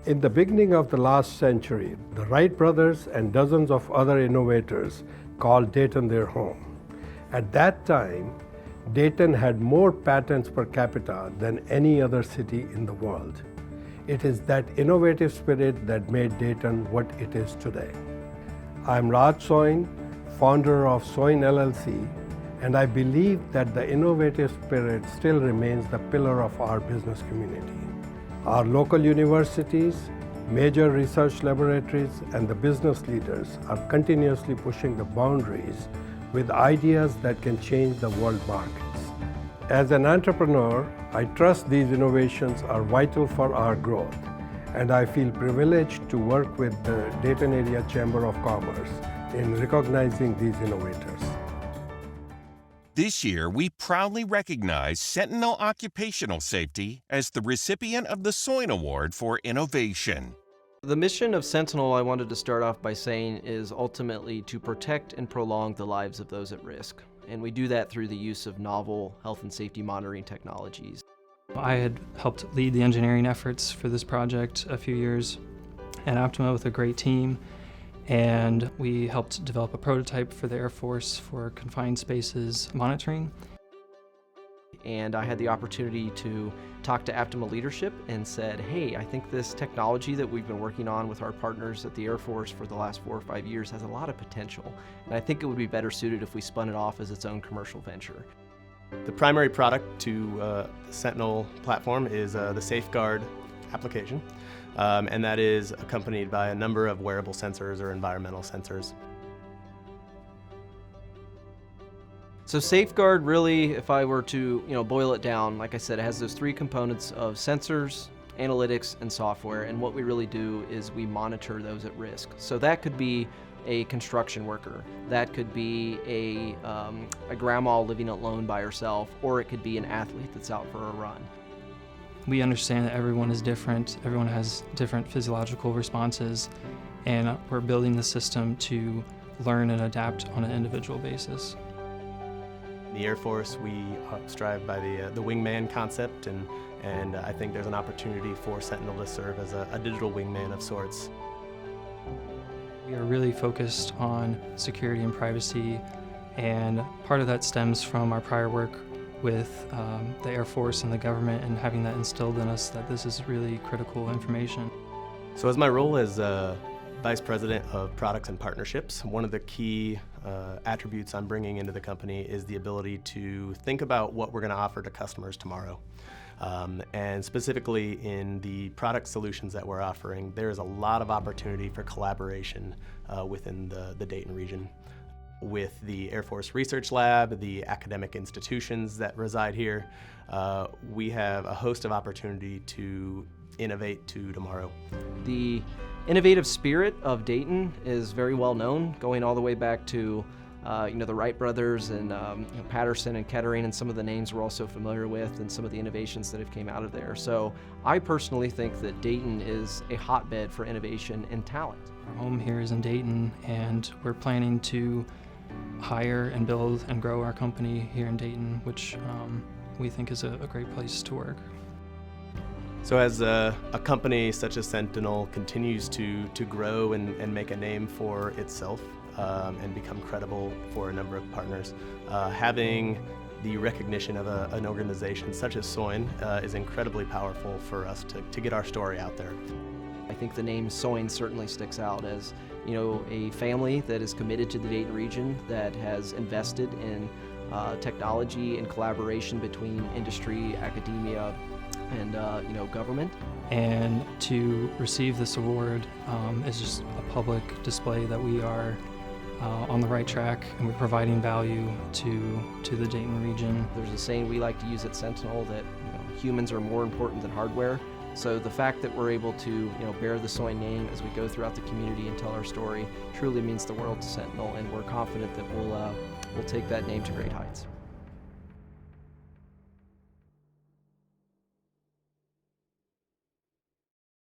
In the beginning of the last century, the Wright brothers and dozens of other innovators called Dayton their home. At that time, Dayton had more patents per capita than any other city in the world. It is that innovative spirit that made Dayton what it is today. I'm Raj Zoin, founder of Soin LLC, and I believe that the innovative spirit still remains the pillar of our business community. Our local universities, major research laboratories, and the business leaders are continuously pushing the boundaries with ideas that can change the world markets. As an entrepreneur, I trust these innovations are vital for our growth, and I feel privileged to work with the Dayton Area Chamber of Commerce in recognizing these innovators. This year, we proudly recognize Sentinel Occupational Safety as the recipient of the Soin Award for Innovation. The mission of Sentinel, I wanted to start off by saying, is ultimately to protect and prolong the lives of those at risk. And we do that through the use of novel health and safety monitoring technologies. I had helped lead the engineering efforts for this project a few years at Optima with a great team. And we helped develop a prototype for the Air Force for confined spaces monitoring. And I had the opportunity to talk to Optima leadership and said, hey, I think this technology that we've been working on with our partners at the Air Force for the last 4 or 5 years has a lot of potential. And I think it would be better suited if we spun it off as its own commercial venture. The primary product to the Sentinel platform is the Safeguard application. And that is accompanied by a number of wearable sensors or environmental sensors. So Safeguard really, if I were to boil it down, like I said, it has those 3 components of sensors, analytics, and software. And what we really do is we monitor those at risk. So that could be a construction worker, that could be a grandma living alone by herself, or it could be an athlete that's out for a run. We understand that everyone is different, everyone has different physiological responses, and we're building the system to learn and adapt on an individual basis. In the Air Force, we strive by the wingman concept, and I think there's an opportunity for Sentinel to serve as a digital wingman of sorts. We are really focused on security and privacy, and part of that stems from our prior work with the Air Force and the government, and having that instilled in us that this is really critical information. So as my role as Vice President of Products and Partnerships, one of the key attributes I'm bringing into the company is the ability to think about what we're going to offer to customers tomorrow. And specifically in the product solutions that we're offering, there is a lot of opportunity for collaboration within the Dayton region. With the Air Force Research Lab, the academic institutions that reside here, we have a host of opportunity to innovate to tomorrow. The innovative spirit of Dayton is very well known, going all the way back to the Wright brothers and Patterson and Kettering, and some of the names we're also familiar with, and some of the innovations that have came out of there. So I personally think that Dayton is a hotbed for innovation and talent. Our home here is in Dayton, and we're planning to hire and build and grow our company here in Dayton, which we think is a great place to work. So as a company such as Sentinel continues to grow and make a name for itself and become credible for a number of partners, having the recognition of an organization such as Soin is incredibly powerful for us to get our story out there. I think the name Soin certainly sticks out as a family that is committed to the Dayton region, that has invested in technology and collaboration between industry, academia, and government. And to receive this award is just a public display that we are on the right track, and we're providing value to the Dayton region. There's a saying we like to use at Sentinel that humans are more important than hardware. So the fact that we're able to bear the Soin name as we go throughout the community and tell our story truly means the world to Sentinel, and we're confident that we'll take that name to great heights.